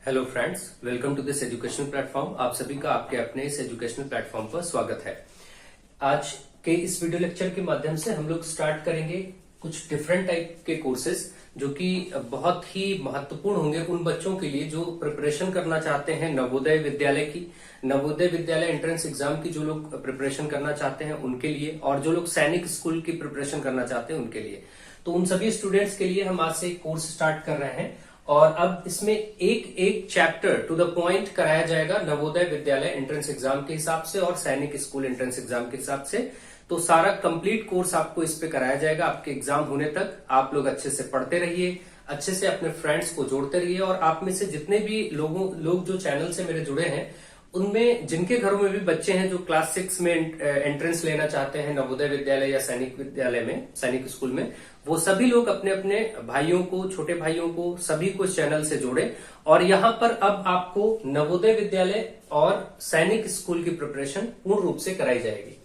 Hello friends, welcome to this educational platform. आप सभी का आपके अपने इस एजुकेशनल प्लेटफॉर्म पर स्वागत है। आज के इस वीडियो लेक्चर के माध्यम से हम लोग स्टार्ट करेंगे कुछ डिफरेंट टाइप के कोर्सेज जो कि बहुत ही महत्वपूर्ण होंगे उन बच्चों के लिए जो प्रिपरेशन करना चाहते हैं नवोदय विद्यालय एंट्रेंस एग्जाम की, जो लोग प्रिपरेशन करना चाहते हैं उनके लिए, और जो लोग सैनिक स्कूल की प्रिपरेशन करना चाहते हैं उनके लिए। तो उन सभी स्टूडेंट्स के लिए हम आज से एक कोर्स स्टार्ट कर रहे हैं और अब इसमें एक एक चैप्टर टू द पॉइंट कराया जाएगा नवोदय विद्यालय एंट्रेंस एग्जाम के हिसाब से और सैनिक स्कूल एंट्रेंस एग्जाम के हिसाब से। तो सारा कंप्लीट कोर्स आपको इस पे कराया जाएगा आपके एग्जाम होने तक। आप लोग अच्छे से पढ़ते रहिए, अच्छे से अपने फ्रेंड्स को जोड़ते रहिए, और आप में से जितने भी लोग जो चैनल से मेरे जुड़े हैं उनमें जिनके घरों में भी बच्चे हैं जो क्लास 6 में एंट्रेंस लेना चाहते हैं नवोदय विद्यालय या सैनिक विद्यालय में, सैनिक स्कूल में, वो सभी लोग अपने अपने भाइयों को, छोटे भाइयों को, सभी को इस चैनल से जोड़े। और यहाँ पर अब आपको नवोदय विद्यालय और सैनिक स्कूल की प्रिपरेशन पूर्ण रूप से कराई जाएगी।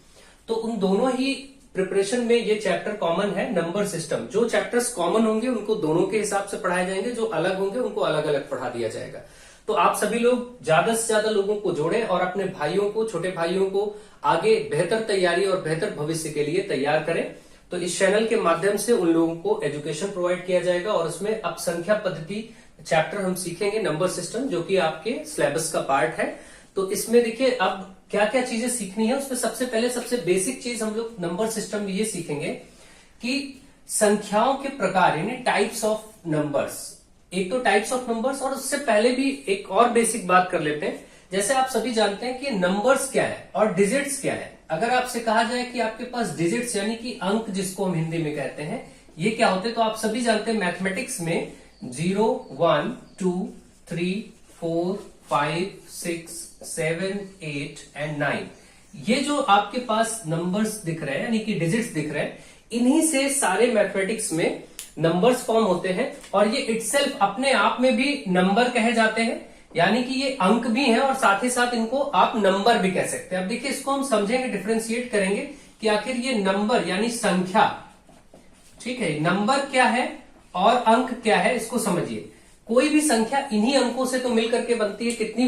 तो उन दोनों ही प्रिपरेशन में ये चैप्टर कॉमन है, नंबर सिस्टम। जो चैप्टर्स कॉमन होंगे उनको दोनों के हिसाब से पढ़ाए जाएंगे, जो अलग होंगे उनको अलग अलग पढ़ा दिया जाएगा। तो आप सभी लोग ज्यादा से ज्यादा लोगों को जोड़ें और अपने भाइयों को, छोटे भाइयों को आगे बेहतर तैयारी और बेहतर भविष्य के लिए तैयार करें। तो इस चैनल के माध्यम से उन लोगों को एजुकेशन प्रोवाइड किया जाएगा और उसमें अब संख्या पद्धति चैप्टर हम सीखेंगे, नंबर सिस्टम, जो कि आपके सिलेबस का पार्ट है। तो इसमें देखिए अब क्या क्या चीजें सीखनी है। उसमें सबसे पहले सबसे बेसिक चीज हम लोग नंबर सिस्टम में ये सीखेंगे कि संख्याओं के प्रकार, यानी टाइप्स ऑफ नंबर्स। एक तो टाइप्स ऑफ नंबर्स, और उससे पहले भी एक और बेसिक बात कर लेते हैं। जैसे आप सभी जानते हैं कि नंबर्स क्या है और डिजिट्स क्या है। अगर आपसे कहा जाए कि आपके पास डिजिट्स यानी कि अंक, जिसको हम हिंदी में कहते हैं, ये क्या होते हैं, तो आप सभी जानते हैं मैथमेटिक्स में 0, 1, 2, 3, 4, 5, 6, 7, 8 एंड 9, ये जो आपके पास नंबर्स दिख रहे हैं यानी कि डिजिट्स दिख रहे हैं, इन्हीं से सारे मैथमेटिक्स में नंबर्स फॉर्म होते हैं। और ये इटसेल्फ अपने आप में भी नंबर कहे जाते हैं, यानी कि ये अंक भी हैं और साथ ही साथ इनको आप नंबर भी कह सकते हैं। अब देखिए इसको हम समझेंगे, डिफरेंशिएट करेंगे कि आखिर ये नंबर यानी संख्या, ठीक है, नंबर क्या है और अंक क्या है, इसको समझिए। कोई भी संख्या इन्हीं अंकों से तो मिल करके बनती है। कितनी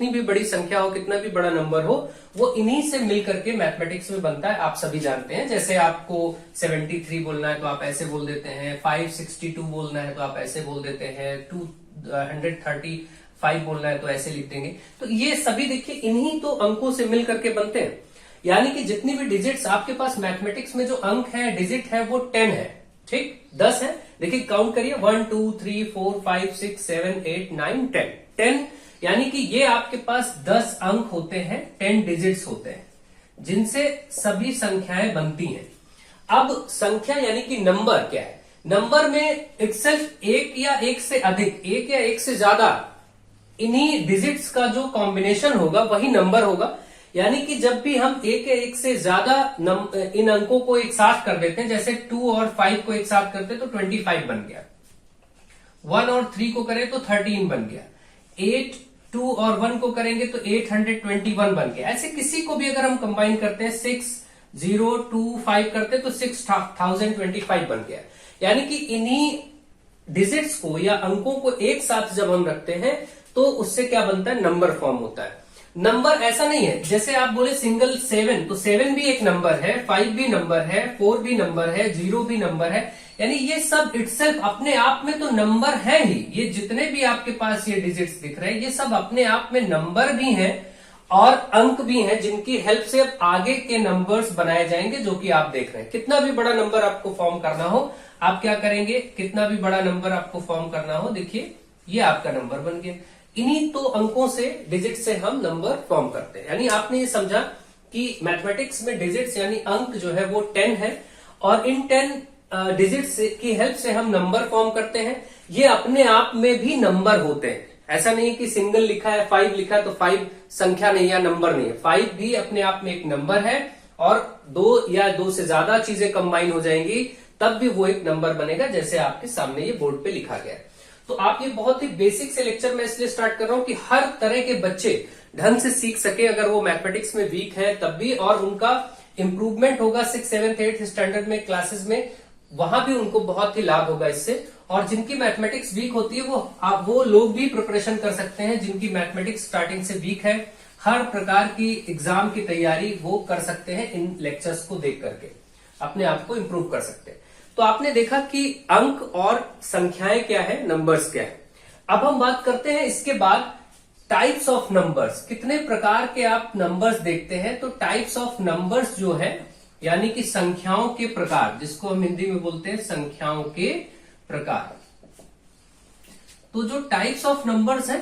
भी बड़ी संख्या हो, कितना भी बड़ा नंबर हो, वो इन्हीं से मिल करके मैथमेटिक्स में बनता है। आप सभी जानते हैं। जैसे आपको 73 बोलना है तो आप ऐसे बोल देते हैं, 562 बोलना है तो आप ऐसे बोल देते हैं, 235 बोलना है तो ऐसे लिख देंगे। तो ये सभी देखिए इन्हीं तो अंकों से मिल करके बनते हैं। यानी कि जितनी भी डिजिट्स आपके पास मैथमेटिक्स में जो अंक है, डिजिट है, वो 10 है, ठीक, 10 है। देखिए काउंट करिए, 1, 2, 3, 4, 5, 6, 7, 8, 9, 10। 10 यानी कि ये आपके पास 10 अंक होते हैं, 10 डिजिट्स होते हैं, जिनसे सभी संख्याएं बनती हैं। अब संख्या यानी कि नंबर क्या है? नंबर में इटसेल्फ एक या एक से अधिक, एक या एक से ज्यादा इन्हीं डिजिट्स का जो कॉम्बिनेशन होगा वही नंबर होगा। यानी कि जब भी हम एक या एक से ज्यादा इन अंकों को एक साथ कर देते हैं, जैसे 2 और 5 को एक साथ करते हैं तो 25 बन गया, 1 और 3 को करें तो 13 बन गया, 8, 2 और 1 को करेंगे तो 821 बन गया। ऐसे किसी को भी अगर हम कंबाइन करते हैं, 6, 0, 2, 5 करते तो 6025 बन गया। यानी कि इन्हीं डिजिट्स को या अंकों को एक साथ जब हम रखते हैं तो उससे क्या बनता है, नंबर फॉर्म होता है। नंबर ऐसा नहीं है जैसे आप बोले सिंगल 7, तो 7 भी एक नंबर है, 5 भी नंबर है, 4 भी नंबर है, 0 भी नंबर है। यानी ये सब इटसेल्फ अपने आप में तो नंबर है ही। ये जितने भी आपके पास ये डिजिट्स दिख रहे हैं, ये सब अपने आप में नंबर भी हैं और अंक भी हैं, जिनकी हेल्प से अब आगे के नंबर्स बनाए जाएंगे, जो कि आप देख रहे हैं। कितना भी बड़ा नंबर आपको फॉर्म करना हो, आप क्या करेंगे, कितना भी बड़ा नंबर आपको फॉर्म करना हो, देखिए ये आपका नंबर बन गया। इन्हीं तो अंकों से, डिजिट से हम नंबर फॉर्म करते हैं। यानी आपने ये समझा कि मैथमेटिक्स में डिजिट्स यानी अंक जो है वो 10 है और इन 10 डिजिट्स की हेल्प से हम नंबर फॉर्म करते हैं। ये अपने आप में भी नंबर होते हैं। ऐसा नहीं कि सिंगल लिखा है, 5 लिखा है तो 5 संख्या नहीं या नंबर नहीं है। 5 भी अपने आप में एक नंबर है और 2 या 2 से ज्यादा चीजें कंबाइन हो जाएंगी तब भी वो एक नंबर बनेगा, जैसे आपके सामने ये बोर्ड पे लिखा गया है। तो आप ये बहुत ही बेसिक से लेक्चर मैं इसलिए स्टार्ट कर रहा हूं कि हर तरह के बच्चे ढंग से सीख सके। अगर वो मैथमेटिक्स में वीक है तब भी, और उनका इंप्रूवमेंट होगा 6, 7, 8 स्टैंडर्ड में क्लासेस में, वहां भी उनको बहुत ही लाभ होगा इससे। और जिनकी मैथमेटिक्स वीक होती है वो लोग भी प्रिपरेशन कर सकते हैं। जिनकी मैथमेटिक्स स्टार्टिंग से वीक है, हर प्रकार की एग्जाम की तैयारी वो कर सकते हैं। इन लेक्चर्स को देख करके अपने आप को इंप्रूव कर सकते हैं। तो आपने देखा कि अंक और संख्याएं क्या है, नंबर्स क्या है। अब हम बात करते हैं इसके बाद टाइप्स ऑफ नंबर्स। कितने प्रकार के आप नंबर्स देखते हैं। तो टाइप्स ऑफ नंबर्स जो है यानी कि संख्याओं के प्रकार, जिसको हम हिंदी में बोलते हैं संख्याओं के प्रकार। तो जो टाइप्स ऑफ नंबर्स हैं,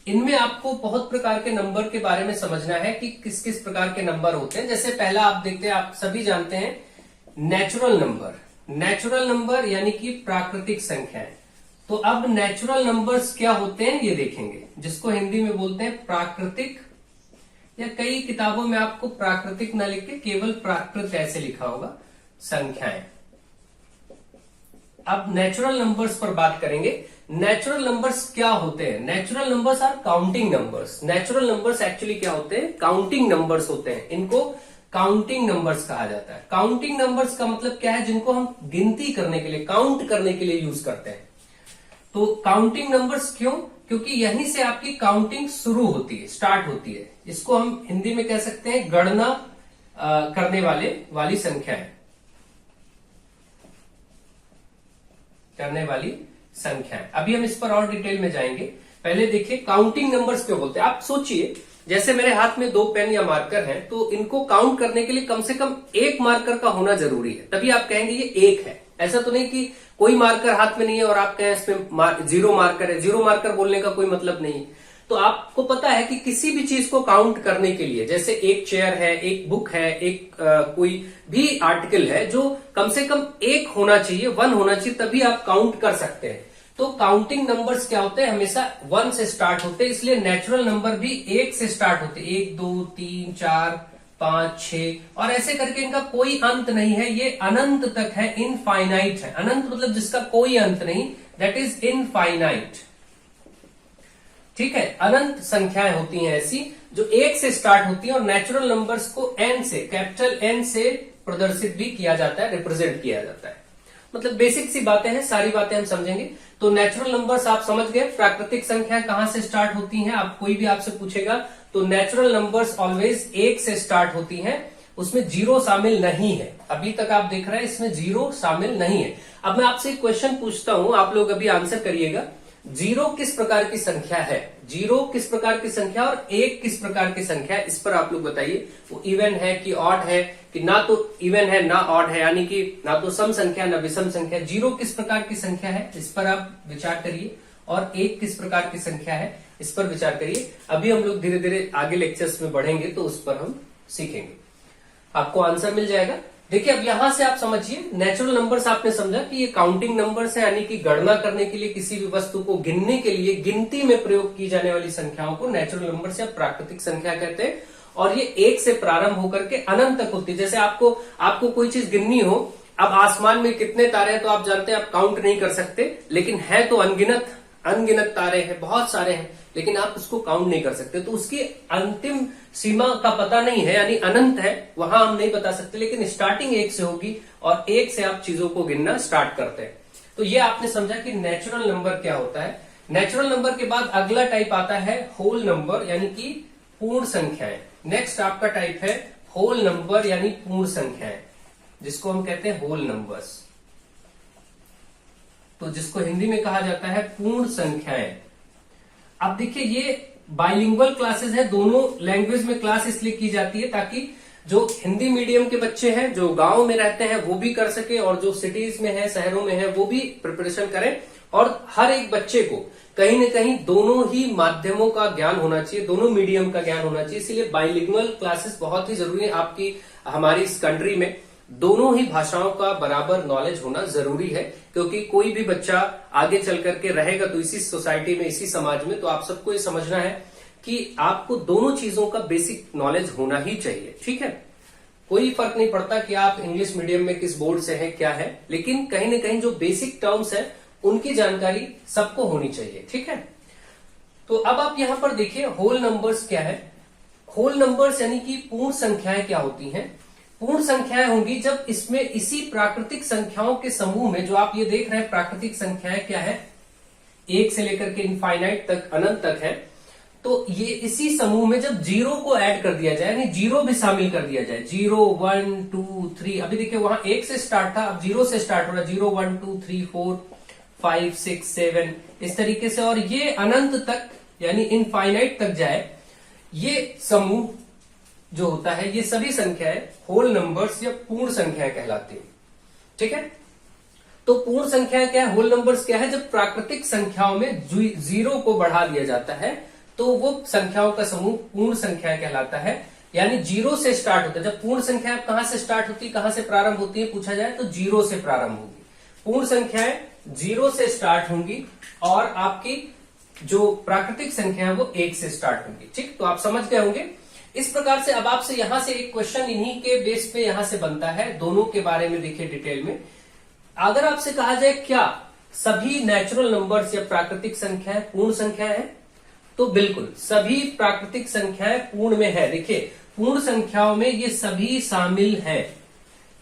इनमें आपको बहुत प्रकार के नंबर के बारे में समझना है कि किस किस प्रकार के नंबर होते हैं। जैसे पहला आप देखते हैं, आप सभी जानते हैं, नेचुरल नंबर। नेचुरल नंबर यानी कि प्राकृतिक संख्याएं। तो अब नेचुरल नंबर्स क्या होते हैं ये देखेंगे, जिसको हिंदी में बोलते हैं प्राकृतिक, या कई किताबों में आपको प्राकृतिक न लिख के केवल प्राकृत ऐसे लिखा होगा, संख्याएं। अब नेचुरल नंबर्स पर बात करेंगे। नेचुरल नंबर्स क्या होते हैं। Natural numbers are counting numbers. Natural numbers actually क्या होते हैं, काउंटिंग नंबर्स होते हैं। इनको काउंटिंग नंबर्स कहा जाता है। काउंटिंग नंबर्स का मतलब क्या है, जिनको हम गिनती करने के लिए, काउंट करने के लिए यूज करते हैं। तो काउंटिंग नंबर्स क्यों, क्योंकि यहीं से आपकी काउंटिंग शुरू होती है, स्टार्ट होती है। इसको हम हिंदी में कह सकते हैं गणना करने वाली संख्याएं, करने वाली संख्याएं। अभी हम इस पर और डिटेल में जाएंगे। पहले देखिए काउंटिंग नंबर्स क्यों बोलते हैं। आप सोचिए, जैसे मेरे हाथ में 2 पेन या मार्कर हैं, तो इनको काउंट करने के लिए कम से कम 1 मार्कर का होना जरूरी है, तभी आप कहेंगे ये 1 है। ऐसा तो नहीं कि कोई मार्कर हाथ में नहीं है और आप कहें इसमें 0 मार्कर है। 0 मार्कर बोलने का कोई मतलब नहीं। तो आपको पता है कि किसी भी चीज को काउंट करने के लिए, जैसे एक चेयर है, एक बुक है, एक कोई भी आर्टिकल है, जो कम से कम 1 होना चाहिए, 1 होना चाहिए, तभी आप काउंट कर सकते हैं। तो काउंटिंग नंबर्स क्या होते हैं, हमेशा 1 से स्टार्ट होते हैं। इसलिए नेचुरल नंबर भी 1 से स्टार्ट होते हैं। 1 2 3 4 5 6 और ऐसे करके इनका कोई अंत नहीं है। ये अनंत तक है, इनफाइनाइट है। अनंत मतलब जिसका कोई अंत नहीं, दैट इज इनफाइनाइट। ठीक है, अनंत संख्याएं होती हैं ऐसी जो 1 से स्टार्ट होती हैं। और नेचुरल नंबर्स को n से, कैपिटल N से प्रदर्शित भी किया जाता है, रिप्रेजेंट किया जाता है। मतलब बेसिक सी बातें हैं, सारी बातें हम समझेंगे। तो नेचुरल नंबर्स आप समझ गए। प्राकृतिक संख्या कहां से स्टार्ट होती हैं, आप कोई भी आपसे पूछेगा तो नेचुरल नंबर्स ऑलवेज 1 से स्टार्ट होती हैं, उसमें 0 शामिल नहीं है। अभी तक आप देख रहे हैं इसमें 0 शामिल नहीं है। अब मैं आपसे एक क्वेश्चन पूछता हूं, आप लोग अभी आंसर करिएगा। 0 किस प्रकार की संख्या है, 0 किस प्रकार की संख्या और 1 किस प्रकार की संख्या है, इस पर आप लोग बताइए। वो इवन है कि ऑड है, कि ना तो इवन है ना ऑड है, यानी कि ना तो सम संख्या ना विषम संख्या। 0 किस प्रकार की संख्या है, इस पर आप विचार करिए। और 1 किस प्रकार की संख्या है, इस पर विचार करिए। अभी हम लोग धीरे धीरे आगे लेक्चर्स में बढ़ेंगे तो उस पर हम सीखेंगे, आपको आंसर मिल जाएगा। देखिए अब यहां से आप समझिए, नेचुरल नंबर्स आपने समझा कि ये काउंटिंग नंबर्स है, यानी कि गणना करने के लिए, किसी भी वस्तु को गिनने के लिए, गिनती में प्रयोग की जाने वाली संख्याओं को नेचुरल नंबर्स या प्राकृतिक संख्या कहते हैं। और ये 1 से प्रारंभ होकर के अनंत तक होती है। जैसे आपको कोई चीज गिननी हो, अब आसमान में कितने तारे हैं तो आप जानते हैं आप काउंट नहीं कर सकते, लेकिन है तो अनगिनत तारे हैं, बहुत सारे हैं, लेकिन आप उसको काउंट नहीं कर सकते। तो उसकी अंतिम सीमा का पता नहीं है, यानी अनंत है, वहां हम नहीं बता सकते, लेकिन स्टार्टिंग 1 से होगी और 1 से आप चीजों को गिनना स्टार्ट करते हैं। तो ये आपने समझा कि नेचुरल नंबर क्या होता है। नेचुरल नंबर के बाद अगला टाइप आता है होल नंबर, यानी कि पूर्ण संख्याएं। नेक्स्ट आपका टाइप है होल नंबर यानी पूर्ण संख्याएं, जिसको हम कहते हैं होल नंबर्स। तो जिसको हिंदी में कहा जाता है पूर्ण संख्याएं। अब देखिए ये बाइलिंगुअल क्लासेस है, दोनों लैंग्वेज में क्लास इसलिए की जाती है ताकि जो हिंदी मीडियम के बच्चे हैं, जो गांव में रहते हैं, वो भी कर सके, और जो सिटीज में है, शहरों में है, वो भी प्रिपरेशन करें। और हर एक बच्चे को कहीं न कहीं दोनों ही माध्यमों का ज्ञान होना चाहिए, दोनों मीडियम का ज्ञान होना चाहिए। इसलिए बाइलिंगुअल क्लासेस बहुत ही जरूरी है। आपकी हमारी इस कंट्री में दोनों ही भाषाओं का बराबर नॉलेज होना जरूरी है, क्योंकि कोई भी बच्चा आगे चल करके रहेगा तो इसी सोसाइटी में, इसी समाज में। तो आप सबको ये समझना है कि आपको दोनों चीजों का बेसिक नॉलेज होना ही चाहिए। ठीक है, कोई फर्क नहीं पड़ता कि आप इंग्लिश मीडियम में किस बोर्ड से हैं, क्या है, लेकिन कहीं ना कहीं जो बेसिक टर्म्स है उनकी जानकारी सबको होनी चाहिए। ठीक है, तो अब आप यहां पर देखिए होल नंबर्स क्या है। होल नंबर्स यानी कि पूर्ण संख्याएं क्या होती हैं। पूर्ण संख्याएं होंगी जब इसमें इसी प्राकृतिक संख्याओं के समूह में, जो आप ये देख रहे हैं प्राकृतिक संख्याएं क्या है, 1 से लेकर के इनफाइनाइट तक, अनंत तक है, तो ये इसी समूह में जब जीरो को ऐड कर दिया जाए, यानी जीरो भी शामिल कर दिया जाए, 0 1 2 3, अभी देखिए वहां 1 से स्टार्ट था, अब 0 से स्टार्ट हो रहा है, 0 1 2 3 4 5 6 7 इस तरीके से, और ये अनंत तक यानी इनफाइनाइट तक जाए, ये समूह जो होता है, ये सभी संख्याएं होल नंबर्स या पूर्ण संख्याएं कहलाती है। ठीक है, तो पूर्ण संख्या क्या है, होल नंबर्स क्या है, जब प्राकृतिक संख्याओं में जीरो को बढ़ा दिया जाता है तो वो संख्याओं का समूह पूर्ण संख्याएं कहलाता है। यानी जीरो से स्टार्ट होता है, जब पूर्ण संख्या कहां से स्टार्ट होती है, कहां से प्रारंभ होती है पूछा जाए तो जीरो से प्रारंभ होगी। पूर्ण संख्याएं जीरो से स्टार्ट होंगी और आपकी जो प्राकृतिक संख्या है वो 1 से स्टार्ट होंगी। ठीक, तो आप समझ गए होंगे। इस प्रकार से अब आपसे यहां से एक क्वेश्चन इन्हीं के बेस पे यहां से बनता है, दोनों के बारे में देखिए डिटेल में। अगर आपसे कहा जाए क्या सभी नेचुरल नंबर्स या प्राकृतिक संख्याएं पूर्ण संख्याएं हैं, तो बिल्कुल सभी प्राकृतिक संख्याएं पूर्ण में है। देखिए पूर्ण संख्याओं में ये सभी शामिल हैं,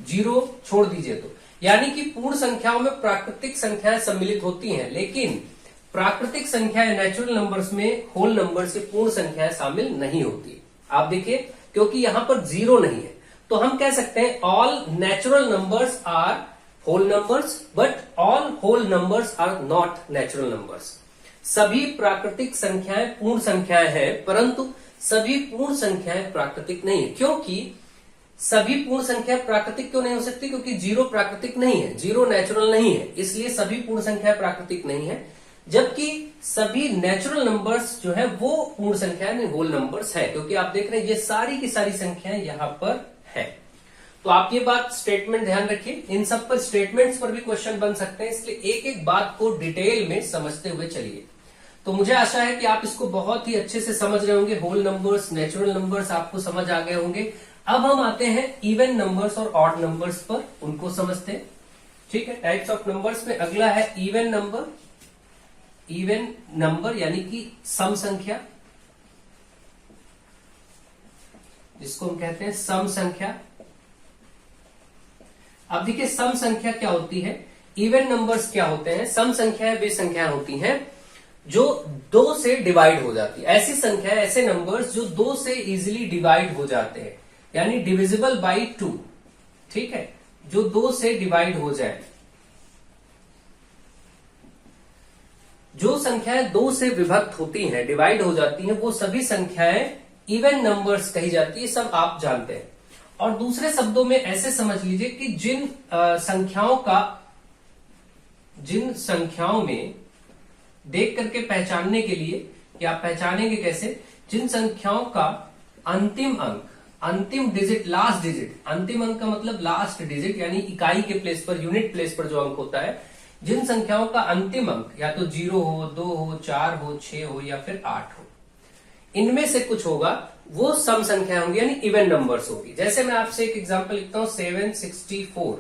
जीरो छोड़ दीजिए तो, यानी कि पूर्ण संख्याओं में प्राकृतिक संख्याएं सम्मिलित होती हैं, लेकिन प्राकृतिक संख्याएं नेचुरल नंबर्स में होल नंबर से पूर्ण संख्याएं शामिल नहीं होती। आप देखिए क्योंकि यहां पर जीरो नहीं है, तो हम कह सकते हैं all natural numbers are whole numbers but all whole numbers are not natural numbers. सभी प्राकृतिक संख्याएं पूर्ण संख्याएं हैं, परंतु सभी पूर्ण संख्याएं प्राकृतिक नहीं है। क्योंकि सभी पूर्ण संख्या प्राकृतिक क्यों नहीं हो सकती, क्योंकि जीरो प्राकृतिक नहीं है, जीरो नेचुरल नहीं है, इसलिए सभी पूर्ण संख्याएं प्राकृतिक नहीं है। जबकि सभी नेचुरल नंबर्स जो है वो पूर्ण संख्या में होल नंबर्स है, क्योंकि आप देख रहे हैं ये सारी की सारी संख्याएं यहां पर है। तो आप ये बात स्टेटमेंट ध्यान रखिए, इन सब पर स्टेटमेंट्स पर भी क्वेश्चन बन सकते हैं, इसलिए एक एक बात को डिटेल में समझते हुए चलिए। तो मुझे आशा है कि आप इसको बहुत ही अच्छे से समझ रहे होंगे। होल नंबर्स, नेचुरल नंबर्स आपको समझ आ गए होंगे। अब हम आते हैं इवन नंबर्स और ऑड नंबर्स पर, उनको समझते हैं। ठीक है, टाइप्स ऑफ नंबर्स में अगला है इवन नंबर। इवन नंबर यानी कि सम संख्या, जिसको हम कहते हैं सम संख्या। अब देखिए सम संख्या क्या होती है, इवन नंबर्स क्या होते हैं। सम संख्याएं वे संख्याएं होती हैं जो 2 से डिवाइड हो जाती है। ऐसी संख्याएं, ऐसे नंबर्स जो 2 से इजीली डिवाइड हो जाते हैं, यानी डिविजिबल बाई 2। ठीक है, जो 2 से डिवाइड हो जाए। जो संख्याएं 2 से विभक्त होती हैं, डिवाइड हो जाती हैं, वो सभी संख्याएं इवन नंबर्स कही जाती है, सब आप जानते हैं। और दूसरे शब्दों में ऐसे समझ लीजिए कि जिन संख्याओं में देख करके पहचानने के लिए, या पहचानेंगे कैसे, जिन संख्याओं का अंतिम अंक, अंतिम डिजिट, लास्ट डिजिट, अंतिम अंक का मतलब लास्ट डिजिट यानी इकाई के प्लेस पर, यूनिट प्लेस पर जो अंक होता है, जिन संख्याओं का अंतिम अंक या तो 0 हो, 2 हो, 4 हो, 6 हो या फिर 8 हो, इनमें से कुछ होगा, वो सम संख्या होंगी, यानी इवन नंबर्स होगी। जैसे मैं आपसे एक एग्जांपल लिखता हूं 764,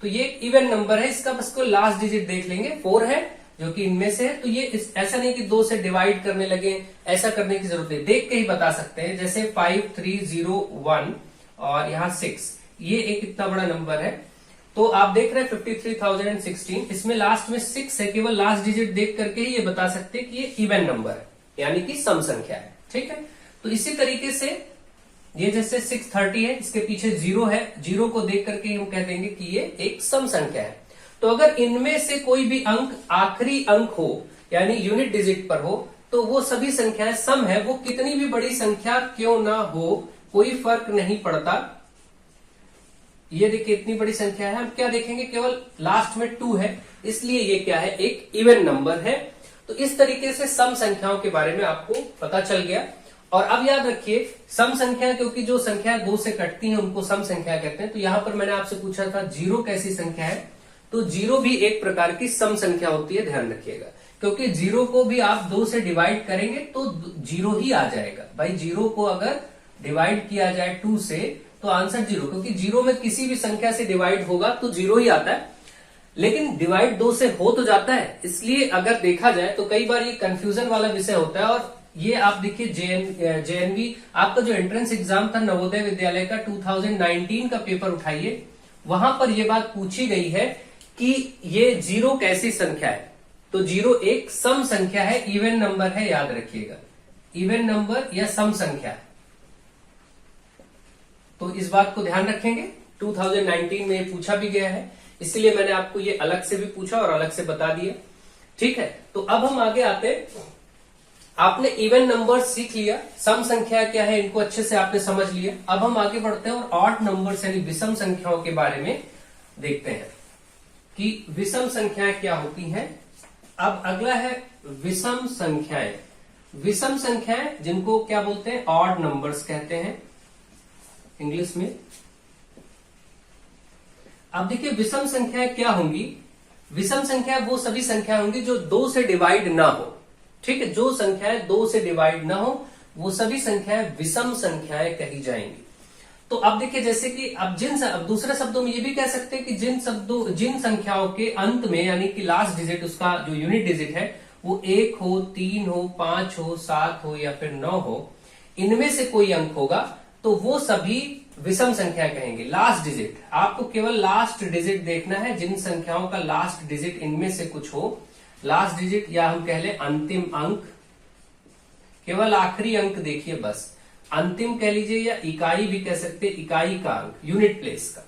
तो ये इवन नंबर है, इसका बस को लास्ट डिजिट देख लेंगे, 4 है जो कि इनमें से है। तो ये ऐसा नहीं कि 2 से डिवाइड करने लगे, ऐसा करने की जरूरत नहीं, देख के ही बता सकते हैं। जैसे 5301 और यहाँ 6, ये एक इतना बड़ा नंबर है, तो आप देख रहे हैं 53,016, इसमें लास्ट में 6 है, केवल लास्ट डिजिट देख करके ही ये बता सकते हैं कि ये इवन नंबर है, यानी कि सम संख्या है। ठीक है, तो इसी तरीके से ये जैसे 630 है, इसके पीछे 0 है, 0 को देख करके हम कह देंगे कि ये एक सम संख्या है। तो अगर इनमें से कोई भी अंक आखिरी अंक हो, यानी यूनिट डिजिट पर हो, तो वो सभी संख्याएं सम है, वो कितनी भी बड़ी संख्या क्यों ना हो, कोई फर्क नहीं पड़ता। ये देखिए इतनी बड़ी संख्या है, हम क्या देखेंगे, केवल लास्ट में 2 है, इसलिए ये क्या है, एक इवन नंबर है। तो इस तरीके से सम संख्याओं के बारे में आपको पता चल गया। और अब याद रखिए सम संख्या, क्योंकि जो संख्या 2 से कटती हैं उनको सम संख्या कहते हैं। तो यहां पर मैंने आपसे पूछा था 0 कैसी संख्या है, तो 0 भी एक प्रकार की सम संख्या होती है, ध्यान रखिएगा। क्योंकि 0 को भी आप 2 से डिवाइड करेंगे तो 0 ही आ जाएगा। भाई 0 को अगर डिवाइड किया जाए 2 से तो आंसर 0, क्योंकि 0 में किसी भी संख्या से डिवाइड होगा तो 0 ही आता है। लेकिन डिवाइड 2 से हो तो जाता है, इसलिए अगर देखा जाए तो कई बार ये कंफ्यूजन वाला विषय होता है और ये आप देखिए जेएनवी आपका जो एंट्रेंस एग्जाम था नवोदय विद्यालय का 2019 का पेपर उठाइए, वहां पर यह बात पूछी गई है कि ये जीरो कैसी संख्या है। तो जीरो एक सम संख्या है, इवन नंबर है, याद रखिएगा, इवन नंबर या सम संख्या है। तो इस बात को ध्यान रखेंगे, 2019 में ये पूछा भी गया है, इसलिए मैंने आपको ये अलग से भी पूछा और अलग से बता दिया। ठीक है, तो अब हम आगे आते हैं। आपने इवन नंबर सीख लिया, सम संख्या क्या है इनको अच्छे से आपने समझ लिया। अब हम आगे बढ़ते हैं और ऑड नंबर्स यानी विषम संख्याओं के बारे में देखते हैं कि विषम संख्याएं क्या होती हैं। अब अगला है विषम संख्याएं। विषम संख्याएं जिनको क्या बोलते हैं, ऑड नंबर्स कहते हैं इंग्लिश में। अब देखिए विषम संख्याएं क्या होंगी। विषम संख्या वो सभी संख्या होंगी जो 2 से डिवाइड ना हो। ठीक है, जो संख्याएं 2 से डिवाइड ना हो वो सभी संख्याएं विषम संख्याएं कही जाएंगी। तो अब देखिए जैसे कि अब दूसरे शब्दों में ये भी कह सकते हैं कि जिन संख्याओं के अंत में यानी कि लास्ट डिजिट, उसका जो यूनिट डिजिट है वो 1 हो, 3 हो, 5 हो, 7 हो या फिर 9 हो, इनमें से कोई अंक होगा तो वो सभी विषम संख्या कहेंगे। लास्ट डिजिट, आपको केवल लास्ट डिजिट देखना है, जिन संख्याओं का लास्ट डिजिट इनमें से कुछ हो, लास्ट डिजिट या हम कह ले अंतिम अंक, केवल आखिरी अंक देखिए बस, अंतिम कह लीजिए या इकाई भी कह सकते, इकाई का अंक, यूनिट प्लेस का।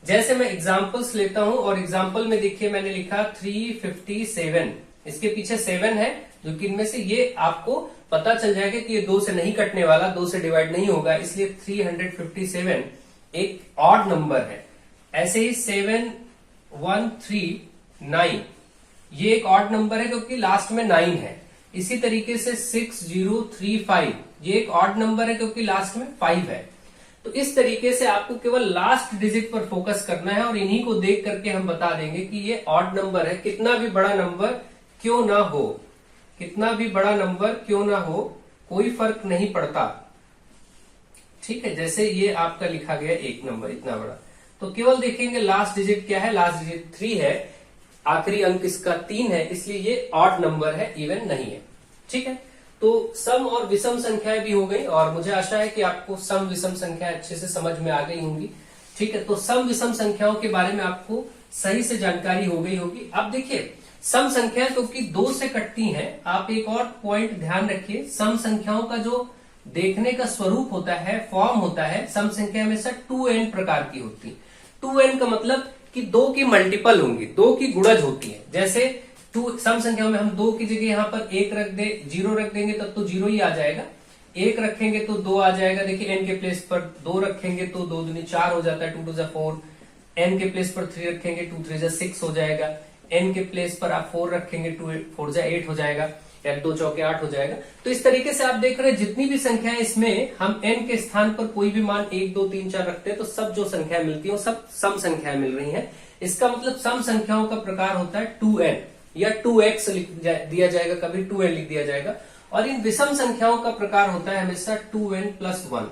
जैसे मैं एग्जांपल्स लेता हूं और एग्जांपल में देखिए मैंने लिखा 357, इसके पीछे 7 है, जो कि इनमें से ये आपको पता चल जाएगा कि ये 2 से नहीं कटने वाला, 2 से डिवाइड नहीं होगा, इसलिए 357 एक ऑड नंबर है। ऐसे ही 7139 ये एक ऑड नंबर है क्योंकि लास्ट में 9 है। इसी तरीके से 6035 ये एक ऑड नंबर है क्योंकि लास्ट में 5 है। तो इस तरीके से आपको केवल लास्ट डिजिट पर फोकस करना है और इन्हीं को देख करके हम बता देंगे कि ये ऑड नंबर है। कितना भी बड़ा नंबर क्यों ना हो, कितना भी बड़ा नंबर क्यों ना हो, कोई फर्क नहीं पड़ता। ठीक है, जैसे ये आपका लिखा गया 1 नंबर इतना बड़ा, तो केवल देखेंगे लास्ट डिजिट क्या है, लास्ट डिजिट 3 है, आखिरी अंक इसका 3 है, इसलिए ये ऑड नंबर है, इवन नहीं है। ठीक है, तो सम और विषम संख्याएं भी हो गई और मुझे आशा है कि आपको सम विषम संख्याएं अच्छे से समझ में आ गई होंगी। ठीक है, तो सम विषम संख्याओं के बारे में आपको सही से जानकारी हो गई होगी। अब देखिए सम संख्या क्योंकि 2 से कटती हैं, आप एक और पॉइंट ध्यान रखिए, सम संख्याओं का जो देखने का स्वरूप होता है, फॉर्म होता है, सम संख्या हमेशा 2n प्रकार की होती है। 2n का मतलब कि 2 की मल्टीपल होंगी, 2 की गुणज होती है। जैसे सम संख्याओं में हम 2 की जगह यहाँ पर 1 रख दे, 0 रख देंगे तब तो 0 ही आ जाएगा, 1 रखेंगे तो 2 आ जाएगा। देखिए n के प्लेस पर 2 रखेंगे तो 2 दूनी 4 हो जाता है, 2 2 4, n के प्लेस पर 3 रखेंगे 2 3 6 हो जाएगा, n के प्लेस पर आप 4 रखेंगे 2 4 8 हो जाएगा, या 2 चौके 8 हो जाएगा। तो इस तरीके से आप देख रहे हैं जितनी भी संख्याएं इसमें हम n के स्थान पर कोई भी मान 1 2 3 4 रखते हैं तो सब जो संख्याएं मिलती है वो सब सम संख्याएं मिल रही हैं। इसका मतलब सम संख्याओं का प्रकार होता है 2n या 2x लिख दिया जाएगा, कभी 2n लिख दिया जाएगा। और इन विषम संख्याओं का प्रकार होता है हमेशा 2n+1।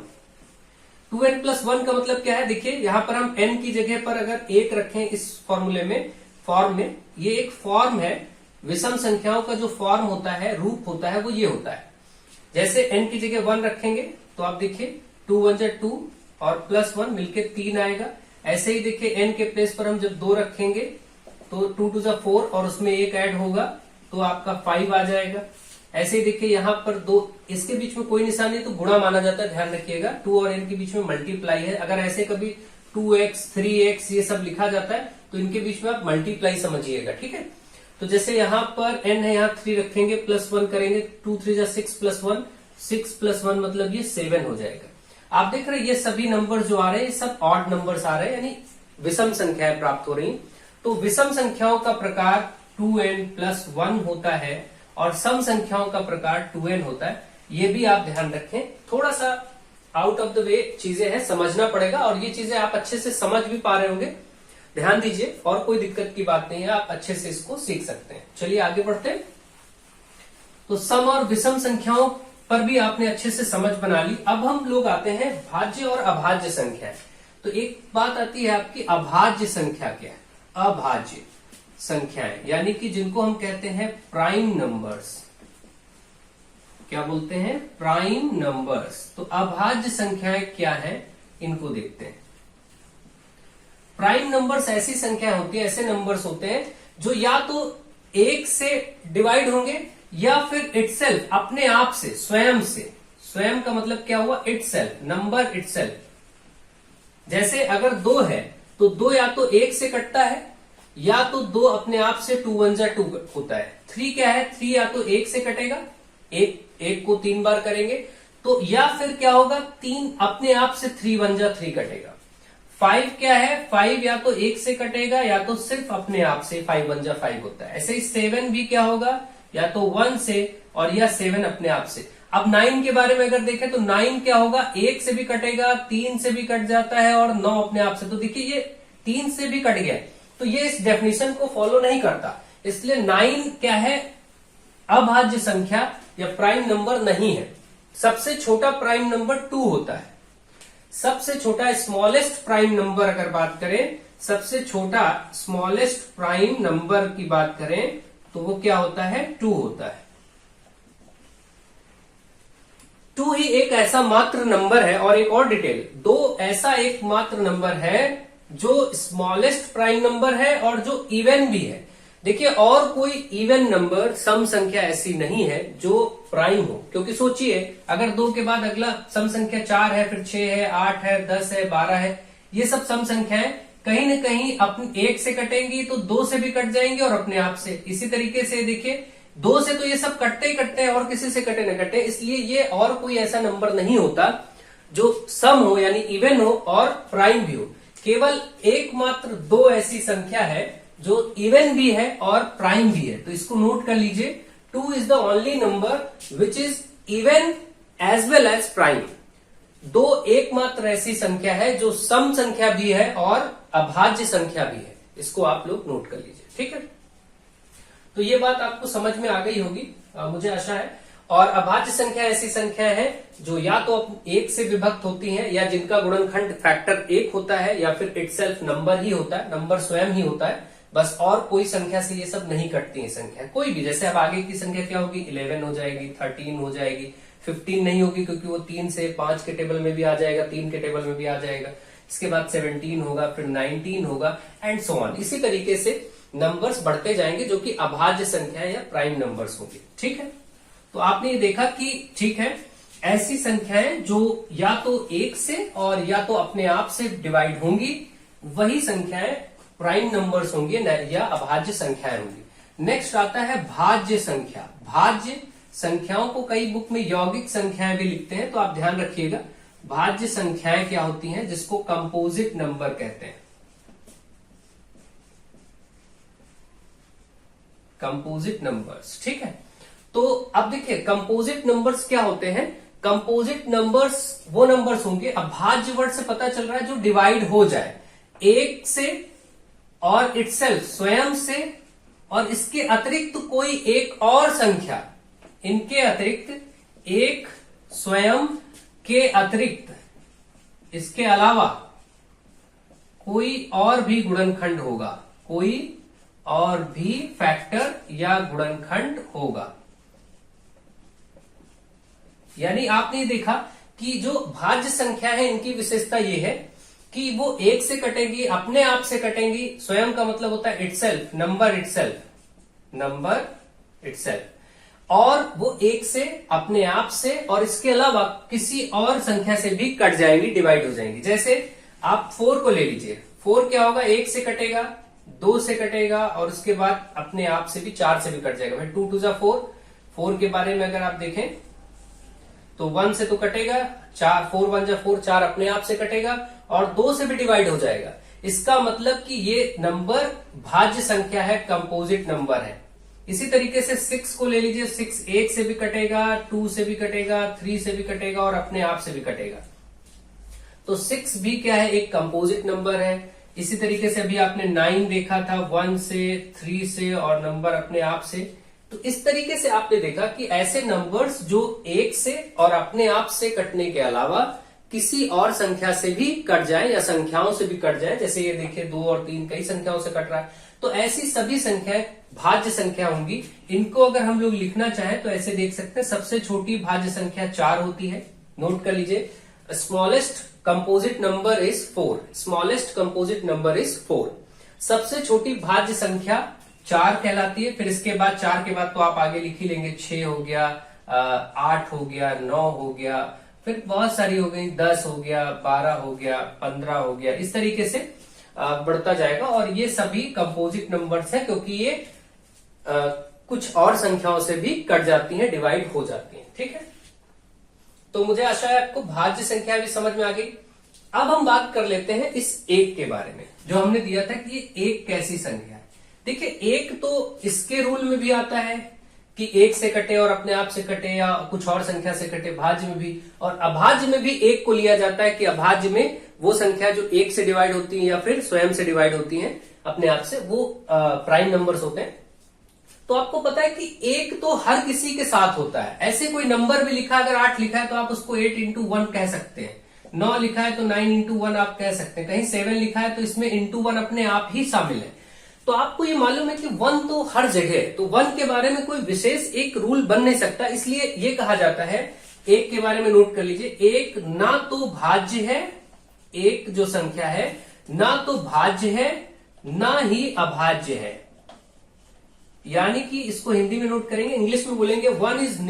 2n+1 का मतलब क्या है, देखिए यहां पर हम n की जगह पर अगर 1 रखें इस फॉर्मूले में, फॉर्म में, ये एक फॉर्म है। विषम संख्याओं का जो फॉर्म होता है, रूप होता है, वो ये होता है। जैसे n की जगह 1 रखेंगे तो आप देखिए 2 1 2 और +1 मिलके 3 आएगा। ऐसे ही देखिए n के प्लेस पर हम जब 2 रखेंगे तो 2 2 4 और उसमें 1 ऐड होगा तो आपका 5 आ जाएगा। ऐसे ही देखिए यहाँ पर 2, इसके बीच में कोई निशान नहीं तो गुणा माना जाता है, ध्यान रखिएगा। 2 और n के बीच में मल्टीप्लाई है। अगर ऐसे कभी 2x 3x ये सब लिखा जाता है तो इनके बीच में आप मल्टीप्लाई समझिएगा। ठीक है, तो जैसे यहाँ पर n है, यहाँ 3 रखेंगे, +1 करेंगे, 2 3 6 +1, 6 +1 मतलब ये 7 हो जाएगा। आप देख रहे हैं ये सभी नंबर जो आ रहे हैं ये सब ऑड नंबर्स आ रहे हैं, यानी विषम संख्याएं प्राप्त हो रही। तो विषम संख्याओं का प्रकार 2n+1 होता है और सम संख्याओं का प्रकार 2n होता है। ये भी आप ध्यान रखें, थोड़ा सा आउट ऑफ द वे चीजें हैं, समझना पड़ेगा और ये चीजें आप अच्छे से समझ भी पा रहे होंगे। ध्यान दीजिए और कोई दिक्कत की बात नहीं है, आप अच्छे से इसको सीख सकते हैं। चलिए आगे बढ़ते हैं। तो सम और विषम संख्याओं पर भी आपने अच्छे से समझ बना ली। अब हम लोग आते हैं भाज्य और अभाज्य संख्या। तो एक बात आती है आपकी अभाज्य संख्या क्या है। अभाज्य संख्याएं यानी कि जिनको हम कहते हैं प्राइम नंबर्स। क्या बोलते हैं, प्राइम नंबर्स। तो अभाज्य संख्याएं क्या है, इनको देखते हैं। प्राइम नंबर्स ऐसी संख्या होती है, ऐसे नंबर्स होते हैं जो या तो एक से डिवाइड होंगे या फिर इटसेल्फ, अपने आप से, स्वयं से। स्वयं का मतलब क्या हुआ, इटसेल्फ, नंबर इटसेल्फ। जैसे अगर 2 है तो 2 या तो 1 से कटता है या तो 2 अपने आप से 2 1 जा 2 होता है। 3 क्या है, 3 या तो 1 से कटेगा, एक को 3 बार करेंगे तो, या फिर क्या होगा, 3 अपने आप से 3 1 जा 3 कटेगा। 5 क्या है, 5 या तो 1 से कटेगा या तो सिर्फ अपने आप से 5 1 जा 5 होता है। ऐसे ही 7 भी क्या होगा, या तो 1 से और या 7 अपने आप से। अब 9 के बारे में अगर देखें तो 9 क्या होगा, 1 से भी कटेगा, 3 से भी कट जाता है और 9 अपने आप से। तो देखिए ये 3 से भी कट गया, तो ये इस डेफिनेशन को फॉलो नहीं करता, इसलिए 9 क्या है, अभाज्य संख्या या प्राइम नंबर नहीं है। सबसे छोटा प्राइम नंबर 2 होता है। सबसे छोटा स्मॉलेस्ट प्राइम नंबर अगर बात करें, सबसे छोटा स्मॉलेस्ट प्राइम नंबर की बात करें तो वो क्या होता है, 2 होता है। 2 ही एक ऐसा मात्र नंबर है, और एक और डिटेल, 2 ऐसा एक मात्र नंबर है जो स्मॉलेस्ट प्राइम नंबर है और जो इवन भी है। देखिए और कोई इवन नंबर, सम संख्या ऐसी नहीं है जो प्राइम हो, क्योंकि सोचिए अगर 2 के बाद अगला सम संख्या 4 है, फिर 6 है, 8 है, 10 है, 12 है, ये सब सम संख्याएं कहीं न कहीं अपने 1 से कटेंगी तो 2 से भी कट जाएंगे और अपने आप से। इसी तरीके से देखिए 2 से तो ये सब कटते ही कटते हैं और किसी से कटे न कटे, इसलिए ये और कोई ऐसा नंबर नहीं होता जो सम हो यानी इवन हो और प्राइम भी हो। केवल एकमात्र 2 ऐसी संख्या है जो इवन भी है और प्राइम भी है, तो इसको नोट कर लीजिए। 2 is the only number which is even as well as prime. 2 एकमात्र ऐसी संख्या है जो सम संख्या भी है और अभाज्य संख्या भी है, इसको आप लोग नोट कर लीजिए, ठीक है। तो ये बात आपको समझ में आ गई होगी, मुझे आशा है। और अभाज्य संख्या ऐसी संख्या है जो या तो 1 से विभक्त होती हैं या जिनका गुणनखंड फैक्टर 1 होता है या फिर इटसेल्फ नंबर ही होता है, नंबर स्वयं ही होता है, बस और कोई संख्या से ये सब नहीं कटती है संख्या, कोई भी। जैसे अब आगे की संख्या क्या होगी, 11 हो जाएगी, 13 हो जाएगी, 15 नहीं होगी क्योंकि वो 3 से 5 के टेबल में भी आ जाएगा, 3 के टेबल में भी आ जाएगा। इसके बाद 17 होगा, फिर 19 होगा एंड सो ऑन। इसी तरीके से नंबर्स बढ़ते जाएंगे जो कि अभाज्य संख्या या प्राइम नंबर्स होंगे, ठीक है। तो आपने ये देखा कि ठीक है, ऐसी संख्याएं जो या तो 1 से और या तो अपने आप से डिवाइड होंगी, वही संख्याएं प्राइम नंबर्स होंगे या अभाज्य संख्याएं होंगी। नेक्स्ट आता है भाज्य संख्या। भाज्य संख्याओं को कई बुक में यौगिक संख्याएं भी लिखते हैं, तो आप ध्यान रखिएगा। भाज्य संख्याएं क्या होती हैं, जिसको कंपोजिट नंबर कहते हैं। कंपोजिट नंबर्स, ठीक है। तो अब देखिए कंपोजिट नंबर्स क्या होते हैं। कंपोजिट नंबर्स वो नंबर्स होंगे, अब भाज्य वर्ड से पता चल रहा है, जो डिवाइड हो जाए 1 से और इटसेल्फ स्वयं से, और इसके अतिरिक्त कोई एक और संख्या, इनके अतिरिक्त एक स्वयं के अतिरिक्त, इसके अलावा कोई और भी गुणनखंड होगा, कोई और भी फैक्टर या गुणनखंड होगा। यानी आपने देखा कि जो भाज्य संख्या है इनकी विशेषता ये है कि वो 1 से कटेगी, अपने आप से कटेंगी। स्वयं का मतलब होता है itself, number itself, number itself, और वो 1 से, अपने आप से, और इसके अलावा किसी और संख्या से भी कट जाएंगी, डिवाइड हो जाएंगी। जैसे आप 4 को ले लीजिए, 4 क्या होगा, 1 से कटेगा, 2 से कटेगा और उसके बाद अपने आप से भी 4 से भी कट जाएगा। भाई 2 2 जा 4, 4 के बारे में अगर आप देखें तो 1 से तो कटेगा, 4 4 1 जा 4, 4 अपने आप से कटेगा और 2 से भी डिवाइड हो जाएगा। इसका मतलब कि ये नंबर भाज्य संख्या है, कंपोजिट नंबर है। इसी तरीके से 6 को ले लीजिए, 6 1 से भी कटेगा, 2 से भी कटेगा, 3 से भी कटेगा और अपने आप से भी कटेगा। तो 6 भी क्या है, एक कंपोजिट नंबर है। इसी तरीके से अभी आपने 9 देखा था, 1 से, 3 से और नंबर अपने आप से। तो इस तरीके से आपने देखा कि ऐसे नंबर्स जो 1 से और अपने आप से कटने के अलावा किसी और संख्या से भी कट जाए या संख्याओं से भी कट जाए, जैसे ये देखिए 2 और 3 कई संख्याओं से कट रहा है, तो ऐसी सभी संख्याएं भाज्य संख्या होंगी। इनको अगर हम लोग लिखना चाहें तो ऐसे देख सकते हैं, सबसे छोटी भाज्य संख्या 4 होती है। नोट कर लीजिए, smallest composite number is 4, smallest composite number is 4। सबसे छोटी भाज्य संख्या 4 कहलाती है। फिर इसके बाद 4 के बाद तो आप आगे लिख ही लेंगे, 6 हो गया, 8 हो गया, 9 हो गया, फिर बहुत सारी हो गई, 10 हो गया, 12 हो गया, 15 हो गया, इस तरीके से बढ़ता जाएगा। और ये सभी कंपोजिट नंबर्स हैं, क्योंकि ये कुछ और संख्याओं से भी कट जाती हैं, डिवाइड हो जाती हैं। ठीक है, तो मुझे आशा है आपको भाज्य संख्या भी समझ में आ गई। अब हम बात कर लेते हैं इस 1 के बारे में, जो हमने दिया था कि ये 1 कैसी संख्या है। देखिए, 1 तो इसके रूल में भी आता है कि 1 से कटे और अपने आप से कटे, या कुछ और संख्या से कटे, भाज्य में भी। और अभाज्य में भी 1 को लिया जाता है कि अभाज्य में वो संख्या जो 1 से डिवाइड होती है या फिर स्वयं से डिवाइड होती है अपने आप से, वो प्राइम नंबर्स होते हैं। तो आपको पता है कि 1 तो हर किसी के साथ होता है। ऐसे कोई नंबर भी लिखा, अगर 8 लिखा है तो आप उसको 8 into 1 कह सकते हैं। 9 लिखा है तो 9 into 1 आप कह सकते हैं। कहीं 7 लिखा है तो इसमें into 1 अपने आप ही शामिल है। तो आपको ये मालूम है कि 1 तो हर जगह है, तो 1 के बारे में कोई विशेष एक रूल बन नहीं सकता। इसलिए ये कहा जाता है, 1 के बारे में नोट कर लीजिए, 1 ना तो भाज्य है, 1 जो संख्या है ना तो भाज्य है ना ही अभाज्य है। यानी कि इसको हिंदी में नोट करेंगे, इंग्लिश में बोलेंगे 1 is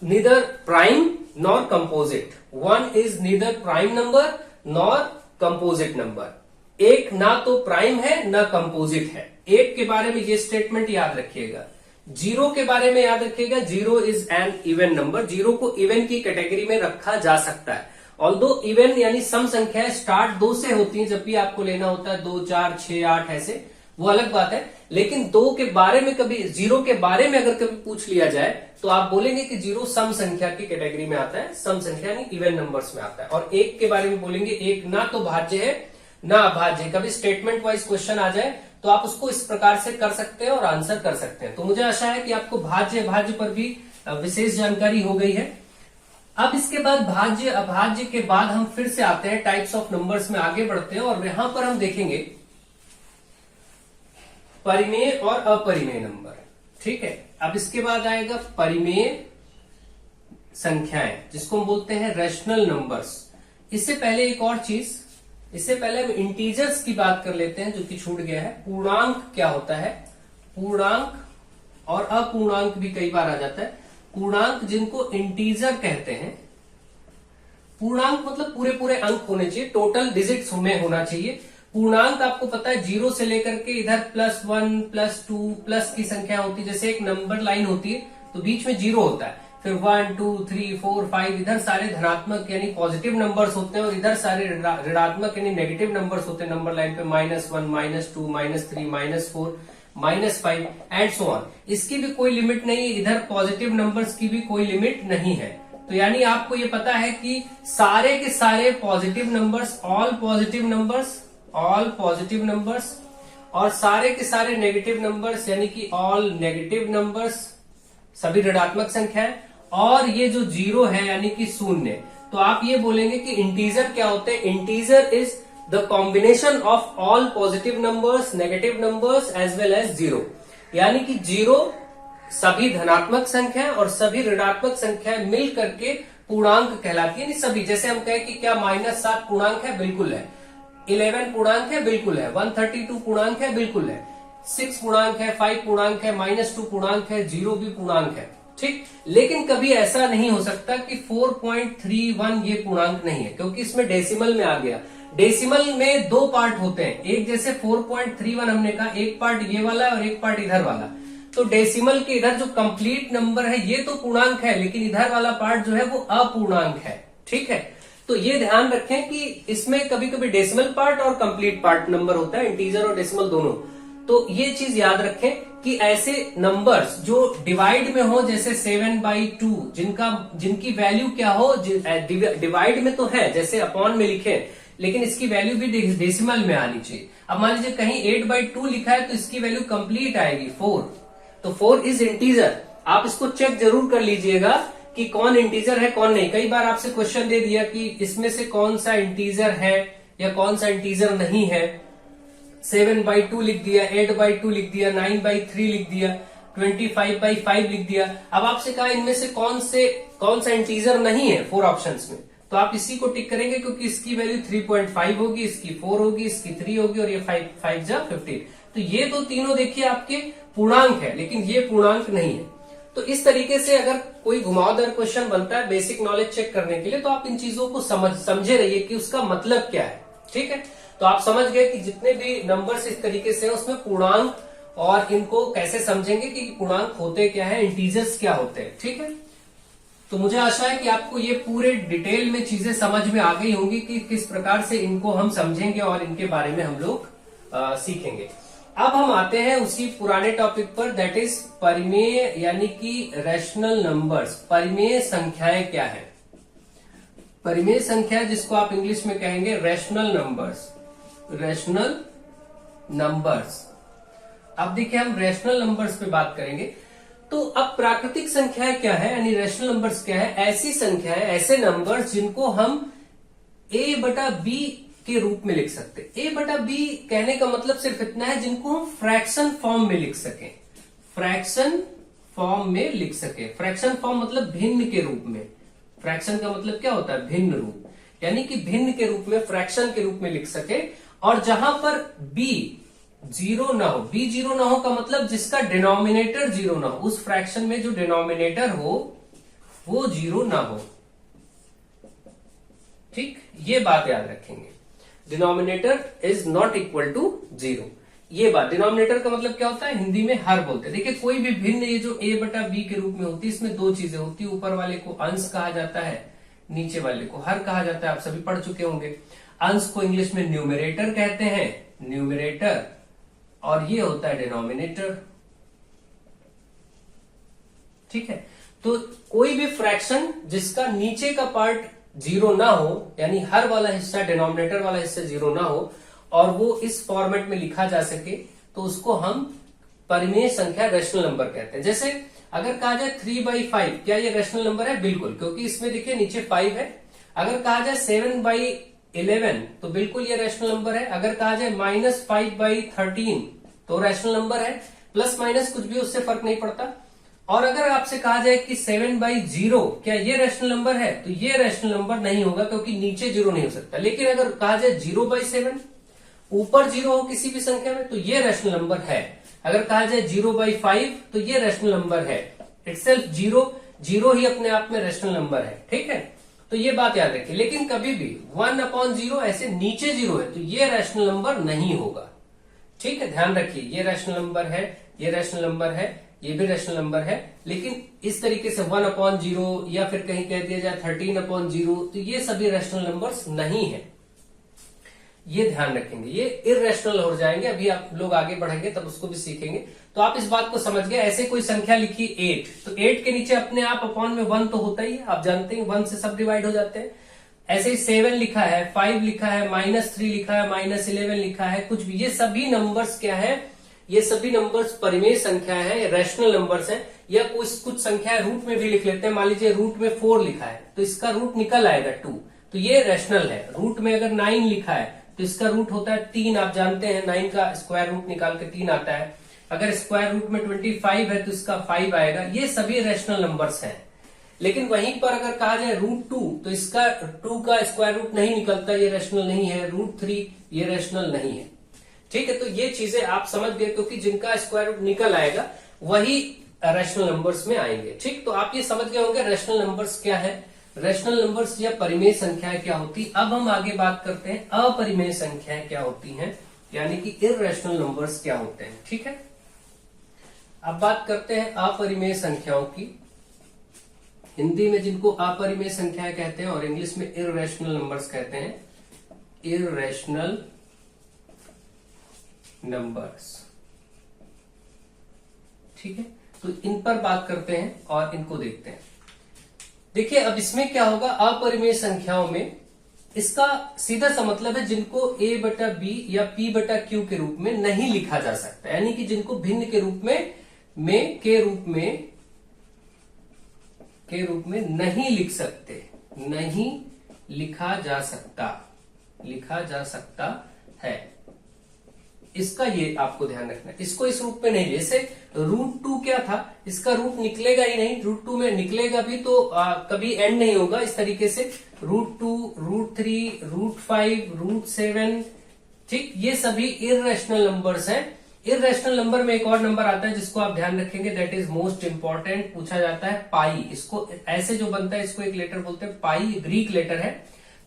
neither prime nor composite. 1 is neither prime number nor composite number. 1 ना तो प्राइम है ना कंपोजिट है। 1 के बारे में ये स्टेटमेंट याद रखिएगा। 0 के बारे में याद रखिएगा, 0 इज एन इवन नंबर। 0 को इवन की कैटेगरी में रखा जा सकता है। ऑल्दो इवन यानी सम संख्याएं स्टार्ट 2 से होती हैं, जब भी आपको लेना होता है 2, 4, 6, 8 ऐसे, वो अलग बात है। लेकिन 2 के बारे में कभी, 0 के बारे में अगर कभी पूछ लिया जाए तो आप बोलेंगे कि 0 सम संख्या की कैटेगरी में आता है, सम संख्या यानी इवन नंबर्स में आता है। और 1 के बारे में बोलेंगे 1 ना तो भाज्य है ना अभाज्य। कभी स्टेटमेंट वाइज क्वेश्चन आ जाए तो आप उसको इस प्रकार से कर सकते हैं और आंसर कर सकते हैं। तो मुझे आशा है कि आपको भाज्य अभाज्य पर भी विशेष जानकारी हो गई है। अब इसके बाद भाज्य अभाज्य के बाद हम फिर से आते हैं टाइप्स ऑफ नंबर्स में आगे बढ़ते हैं, और यहां पर हम देखेंगे परिमेय और अपरिमेय नंबर। ठीक है, अब इसके बाद आएगा परिमेय संख्याएं, जिसको हम बोलते हैं रैशनल नंबर्स। इससे पहले एक और चीज, इससे पहले हम इंटीजर्स की बात कर लेते हैं, जो कि छूट गया है। पूर्णांक क्या होता है? पूर्णांक और अपूर्णांक भी कई बार आ जाता है। पूर्णांक जिनको इंटीजर कहते हैं, पूर्णांक मतलब पूरे पूरे अंक होने चाहिए, टोटल डिजिट्स में होना चाहिए। पूर्णांक आपको पता है 0 से लेकर के इधर +1, +2, प्लस की संख्या होती है। जैसे एक नंबर लाइन होती है तो बीच में 0 होता है, फिर 1, 2, 3, 4, 5 इधर सारे धनात्मक यानी पॉजिटिव नंबर्स होते हैं, और इधर सारे ऋणात्मक यानी नेगेटिव नंबर्स होते हैं नंबर लाइन पे। -1, -2, -3, -4, -5 एंड सो ऑन। इसकी भी कोई लिमिट नहीं है, इधर पॉजिटिव नंबर्स की भी कोई लिमिट नहीं है। तो यानी आपको ये पता है कि सारे के सारे positive numbers, all positive numbers, all positive numbers, और सारे के सारे नेगेटिव नंबर्स यानी कि ऑल नेगेटिव नंबर्स, सभी ऋणात्मक संख्याएं, और ये जो 0 है यानी कि 0। तो आप ये बोलेंगे कि इंटीजर क्या होते हैं? Integer is the combination of all positive numbers, negative numbers as well as 0। यानी कि 0 सभी धनात्मक संख्या और सभी ऋणात्मक संख्याएं मिल करके पूर्णांक कहलाती है। सभी, जैसे हम कहें कि क्या -7 पूर्णांक है? बिल्कुल है। 11 पूर्णांक है? बिल्कुल है। 132 पूर्णांक है? बिल्कुल है। 6 पूर्णांक है, 5 पूर्णांक है, -2 पूर्णांक है, 0 भी पूर्णांक है। ठीक, लेकिन कभी ऐसा नहीं हो सकता कि 4.31 ये पूर्णांक नहीं है, क्योंकि इसमें डेसिमल में आ गया। डेसिमल में 2 पार्ट होते हैं, एक जैसे 4.31 हमने कहा, एक पार्ट ये वाला और एक पार्ट इधर वाला। तो डेसिमल के इधर जो कंप्लीट नंबर है ये तो पूर्णांक है, लेकिन इधर वाला पार्ट जो है वो अपूर्णांक है। ठीक है, तो ये ध्यान रखें कि इसमें कभी कभी डेसिमल पार्ट और कंप्लीट पार्ट नंबर होता है, इंटीजर और डेसिमल दोनों। तो ये चीज याद रखें कि ऐसे नंबर्स जो डिवाइड में हो, जैसे 7/2, जिनकी वैल्यू क्या हो, डिवाइड में तो है जैसे अपॉन में लिखे, लेकिन इसकी वैल्यू भी डेसिमल में आनी चाहिए। अब मान लीजिए कहीं 8/2 लिखा है तो इसकी वैल्यू कंप्लीट आएगी 4, तो 4 इज इंटीजर। आप इसको चेक जरूर कर लीजिएगा कि कौन इंटीजर है कौन नहीं। कई बार आपसे क्वेश्चन दे दिया कि इसमें से कौन सा इंटीजर है या कौन सा इंटीजर नहीं है, 7/2 लिख दिया, 8/2 लिख दिया, 9/3 लिख दिया, 25/5 लिख दिया। अब आपसे कहा इनमें से कौन सा इंटीजर नहीं है 4 ऑप्शंस में, तो आप इसी को टिक करेंगे क्योंकि इसकी वैल्यू 3.5 होगी, इसकी 4 होगी, इसकी 3 होगी और ये 5 जा 15। तो ये तो तीनों देखिए आपके पूर्णांक है, लेकिन ये पूर्णांक नहीं है। तो इस तरीके से अगर कोई घुमावदार क्वेश्चन बनता है बेसिक नॉलेज चेक करने के लिए, तो आप इन चीजों को समझे रहिए कि उसका मतलब क्या है। ठीक है, तो आप समझ गए कि जितने भी नंबर्स इस तरीके से हैं उसमें पूर्णांक, और इनको कैसे समझेंगे कि पूर्णांक होते क्या है, इंटीजर्स क्या होते हैं। ठीक है, तो मुझे आशा है कि आपको ये पूरे डिटेल में चीजें समझ में आ गई होंगी कि किस प्रकार से इनको हम समझेंगे और इनके बारे में हम लोग सीखेंगे। अब हम आते हैं उसी पुराने टॉपिक पर, दैट इज परिमेय यानी कि रैशनल नंबर्स। परिमेय संख्याएं क्या है? परिमेय संख्या जिसको आप इंग्लिश में कहेंगे रैशनल नंबर्स। रैशनल नंबर्स, अब देखिए हम रैशनल नंबर्स पे बात करेंगे। तो अब प्राकृतिक संख्याएं क्या है, यानी रैशनल नंबर्स क्या है? ऐसी संख्याएं, ऐसे नंबर्स जिनको हम a/b के रूप में लिख सकते। a/b कहने का मतलब सिर्फ इतना है जिनको हम फ्रैक्शन फॉर्म में लिख सकें। फ्रैक्शन फॉर्म में लिख सके। फ्रैक्शन फॉर्म मतलब भिन्न के रूप में। फ्रैक्शन का मतलब क्या होता है? भिन्न रूप, यानी कि भिन्न के रूप में, फ्रैक्शन के रूप में लिख सके। और जहां पर b जीरो ना हो, b जीरो ना हो का मतलब जिसका डिनोमिनेटर जीरो ना हो, उस फ्रैक्शन में जो डिनोमिनेटर हो वो जीरो ना हो। ठीक, ये बात याद रखेंगे। Denominator is not equal to zero. ये बात, डिनोमिनेटर का मतलब क्या होता है? हिंदी में हर बोलते हैं। देखिए कोई भी भिन्न, ये जो a/b के रूप में होती है, इसमें दो चीजें होती है। ऊपर वाले को अंश कहा जाता है, नीचे वाले को हर कहा जाता है। आप सभी पढ़ चुके होंगे। अंश को इंग्लिश में न्यूमरेटर कहते हैं, न्यूमरेटर, और ये होता है डिनोमिनेटर। ठीक है, तो कोई भी फ्रैक्शन जिसका नीचे का पार्ट जीरो ना हो, यानी हर वाला हिस्सा, डिनोमिनेटर वाला हिस्सा जीरो ना हो, और वो इस फॉर्मेट में लिखा जा सके, तो उसको हम परिमेय संख्या, रैशनल नंबर कहते हैं। जैसे अगर कहा जाए 3/5, क्या ये रैशनल नंबर है? बिल्कुल, क्योंकि इसमें देखिए नीचे 5 है। अगर कहा जाए 7/11, तो बिल्कुल ये रैशनल नंबर है। अगर कहा जाए -5/13, तो रैशनल नंबर है। प्लस माइनस कुछ भी, उससे फर्क नहीं पड़ता। और अगर आपसे कहा जाए कि 7/0, क्या ये रैशनल नंबर है? तो ये रैशनल नंबर नहीं होगा, क्योंकि नीचे जीरो नहीं हो सकता। लेकिन अगर कहा जाए 0/7, ऊपर जीरो हो किसी भी संख्या में, तो ये रैशनल नंबर है। अगर कहा जाए 0/5, तो ये रैशनल नंबर है। इटसेल्फ जीरो ही अपने आप में रैशनल नंबर है। ठीक है, तो ये बात याद रखिए। लेकिन कभी भी 1/0 ऐसे नीचे जीरो है, तो ये रैशनल नंबर नहीं होगा। ठीक है, ध्यान रखिए। ये रैशनल नंबर है, ये रैशनल नंबर है, ये भी रैशनल नंबर है। लेकिन इस तरीके से 1/0 या फिर कहीं कह दिया जाए 13/0, तो ये सभी रैशनल नंबर्स नहीं है। ये ध्यान रखेंगे, ये इररेशनल हो जाएंगे। अभी आप लोग आगे बढ़ेंगे तब उसको भी सीखेंगे। तो आप इस बात को समझ गए। ऐसे कोई संख्या लिखी 8, तो 8 के नीचे अपने आप अपॉन में 1 तो होता ही है, आप जानते हैं 1 से सब डिवाइड हो जाते हैं। ऐसे ही 7 लिखा है, 5 लिखा है, -3 लिखा है, -11 लिखा है, कुछ भी, ये सभी नंबर्स क्या है? ये सभी नंबर्स परिमेय संख्या है, रैशनल नंबर्स है। या कुछ संख्या रूट में भी लिख लेते हैं। मान लीजिए रूट में 4 लिखा है, तो इसका रूट निकल आएगा 2, तो ये रैशनल है। रूट में अगर 9 लिखा है, तो इसका रूट होता है 3, आप जानते हैं 9 का स्क्वायर रूट निकाल के 3 आता है। अगर स्क्वायर रूट में 25 है, तो इसका 5 आएगा। ये सभी रैशनल नंबर्स हैं। लेकिन वहीं पर अगर कहा जाए √2, तो इसका 2 का स्क्वायर रूट नहीं निकलता, ये रैशनल नहीं है। √3 ये रैशनल नहीं है। ठीक है, तो ये चीजें आप समझ गए, क्योंकि जिनका स्क्वायर रूट निकल आएगा वही रैशनल नंबर्स में आएंगे। ठीक, तो आप ये समझ गए होंगे रैशनल नंबर्स क्या है, रैशनल नंबर्स या परिमेय संख्याएं क्या होती। अब हम आगे बात करते हैं अपरिमेय संख्याएं क्या होती हैं, यानी कि इररेशनल नंबर्स क्या होते हैं। ठीक है, अब बात करते हैं अपरिमेय संख्याओं की। हिंदी में जिनको अपरिमेय संख्याएं कहते हैं और इंग्लिश में इररेशनल नंबर्स कहते हैं। इररेशनल नंबर्स, ठीक है, तो इन पर बात करते हैं और इनको देखते हैं। देखिए अब इसमें क्या होगा, अपरिमेय संख्याओं में इसका सीधा सा मतलब है जिनको a/b या p/q के रूप में नहीं लिखा जा सकता, यानी कि जिनको भिन्न के रूप में नहीं लिख सकते, नहीं लिखा जा सकता है। इसका ये आपको ध्यान रखना है, इसको इस रूप में नहीं, जैसे √2 क्या था, इसका रूट निकलेगा ही नहीं, √2 में निकलेगा भी तो कभी एंड नहीं होगा। इस तरीके से √2, √3, √5, √7, ठीक, ये सभी इररेशनल नंबर्स हैं। इररेशनल नंबर में एक और नंबर आता है जिसको आप ध्यान रखेंगे, दैट इज मोस्ट इंपॉर्टेंट, पूछा जाता है पाई। इसको ऐसे जो बनता है इसको एक लेटर बोलते हैं पाई, ग्रीक लेटर है।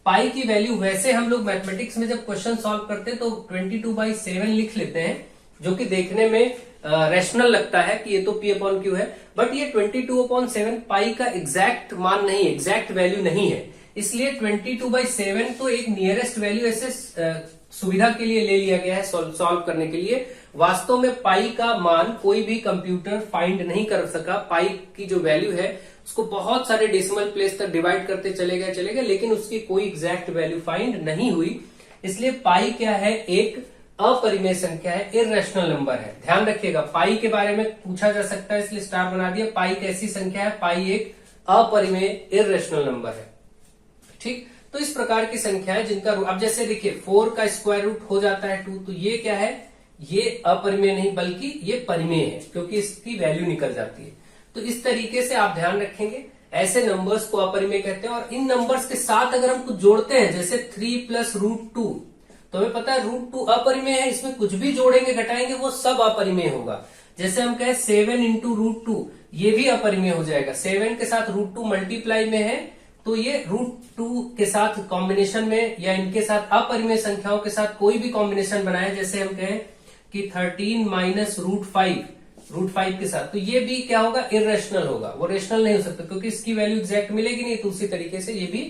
पाई की वैल्यू वैसे हम लोग मैथमेटिक्स में जब क्वेश्चन सॉल्व करते हैं तो 22/7 लिख लेते हैं, जो कि देखने में रैशनल लगता है कि ये तो P/Q है, बट ये 22/7 पाई का एग्जैक्ट मान नहीं, एग्जैक्ट वैल्यू नहीं है। इसलिए 22/7 तो एक नियरेस्ट वैल्यू ऐसे सुविधा के लिए ले लिया गया है सॉल्व करने के लिए। वास्तव में पाई का मान कोई भी कंप्यूटर फाइंड नहीं कर सका। पाई की जो वैल्यू है उसको बहुत सारे डेसिमल प्लेस तक डिवाइड करते चले गए, लेकिन उसकी कोई एग्जैक्ट वैल्यू फाइंड नहीं हुई। इसलिए पाई क्या है, एक अपरिमेय संख्या है, इररेशनल नंबर है। ध्यान रखिएगा, पाई के बारे में पूछा जा सकता है, इसलिए स्टार बना दिया। पाई कैसी संख्या है, पाई एक अपरिमेय इररेशनल नंबर है, ठीक। तो इस प्रकार की संख्या है जिनका अब जैसे देखिए 4 का स्क्वायर रूट हो जाता है 2, तो ये क्या है, ये अपरिमेय नहीं बल्कि ये परिमेय है, क्योंकि इसकी वैल्यू निकल जाती है। तो इस तरीके से आप ध्यान रखेंगे, ऐसे नंबर्स को अपरिमेय कहते हैं। और इन नंबर्स के साथ अगर हम कुछ जोड़ते हैं, जैसे 3 + √2, तो हमें पता है √2 अपरिमेय है, इसमें कुछ भी जोड़ेंगे घटाएंगे वो सब अपरिमेय होगा। जैसे हम कहें 7 × √2, ये भी अपरिमेय हो जाएगा। 7 के साथ √2 मल्टीप्लाई में है, तो ये √2 के साथ कॉम्बिनेशन में या इनके साथ अपरिमेय संख्याओं के साथ कोई भी कॉम्बिनेशन बनाए, जैसे हम कहें कि 13 - √5 के साथ, तो ये भी क्या होगा, इररेशनल होगा, वो रेशनल नहीं हो सकता, क्योंकि इसकी वैल्यू एग्जैक्ट मिलेगी नहीं। तो उसी तरीके से ये भी